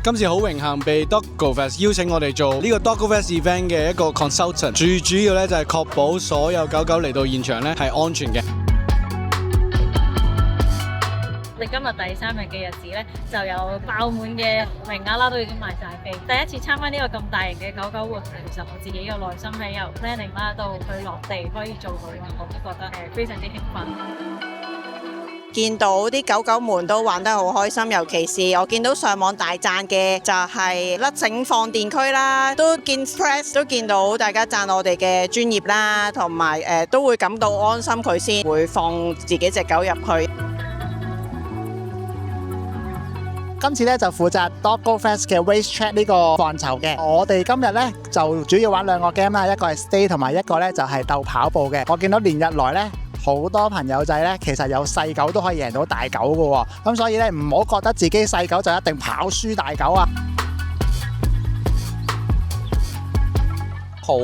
今次好榮幸被 Doggo Fest 邀請我哋做呢個 Doggo Fest event 嘅一個 consultant， 最主要咧就係確保所有狗狗嚟到現場咧係安全嘅。我哋今日第3日嘅日子咧，就有爆滿嘅名額啦，都已經賣晒飛。第一次參加呢個咁大型嘅狗狗活動，其實我自己嘅內心係由 planning 啦到去落地可以做到，我都覺得非常之興奮。見到啲狗狗們都玩得好開心，尤其是我見到上網大讚嘅就係甩繩放電區啦，都見 press 都見到大家讚我哋嘅專業啦，同埋都會感到安心，佢先會放自己隻狗入去。今次咧就負責 Doggo Fest 嘅 Race Track 呢個範疇嘅。我哋今日咧就主要玩2個 game 啦，一個係 Stay 同埋一個咧就係鬥跑步嘅。我見到連日來咧好多朋友仔咧，其實有細狗都可以贏到大狗㗎喎。咁所以咧唔好覺得自己細狗就一定跑輸大狗啊！好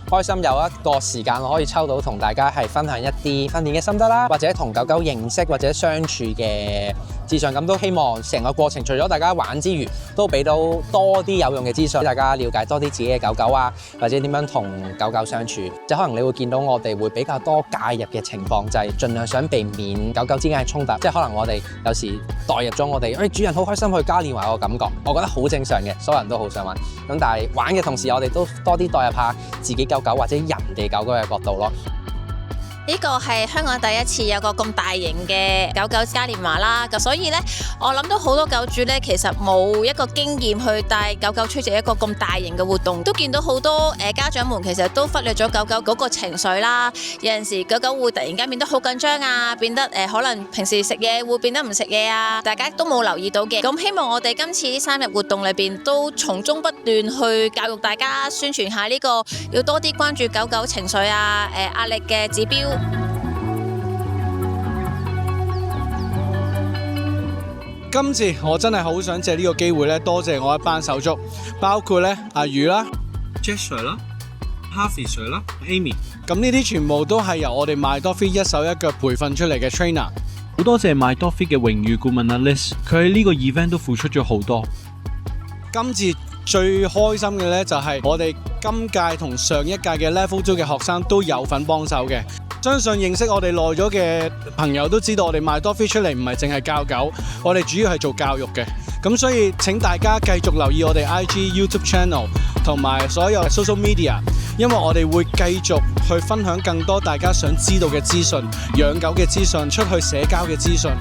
開心有一個時間可以抽到同大家係分享一啲訓練嘅心得啦，或者同狗狗認識或者相處嘅資訊，咁都希望成個過程除咗大家玩之餘，都俾到多啲有用嘅資訊，大家了解多啲自己嘅狗狗啊，或者點樣同狗狗相處。即係可能你會見到我哋會比較多介入嘅情況，就係盡量想避免狗狗之間嘅衝突。即係可能我哋有時代入咗我哋，主人好開心去嘉年華個感覺，我覺得好正常嘅，所有人都好想玩。咁但係玩嘅同時，我哋都多啲代入下自己狗狗或者人哋狗狗嘅角度咯。呢個係香港第一次有個咁大型嘅狗狗嘉年華啦，咁所以呢，我諗到好多狗主呢，其實冇一個經驗去帶狗狗出席一個咁大型嘅活動，都見到好多家長們其實都忽略咗狗狗嗰個情緒啦。有陣時狗狗會突然間變得好緊張啊，變得可能平時食嘢會變得唔食嘢啊，大家都冇留意到嘅。咁希望我哋今次呢3日活動裏邊都從中不斷去教育大家，宣傳下呢個要多啲關注狗狗情緒啊、壓力嘅指標。今次我真係好想借呢個機會咧，多謝我一班手足，包括咧阿魚啦、Jasper 啦、Harvey Sir 啦、Amy。咁呢啲全部都係由我哋 MyDogFit 一手一腳培訓出嚟嘅 trainer。好多謝 MyDogFit 嘅榮譽顧問阿 Liz， 佢喺呢個 event 都付出咗好多。今次最開心嘅咧就係我哋今屆同上一屆嘅 Level 2嘅學生都有份幫手嘅。相信認識我哋耐咗嘅朋友都知道，我哋MyDogFit出嚟唔係淨係教狗，我哋主要係做教育嘅。咁所以請大家繼續留意我哋 IG、YouTube channel 同埋所有 social media， 因為我哋會繼續去分享更多大家想知道嘅資訊、養狗嘅資訊、出去社交嘅資訊。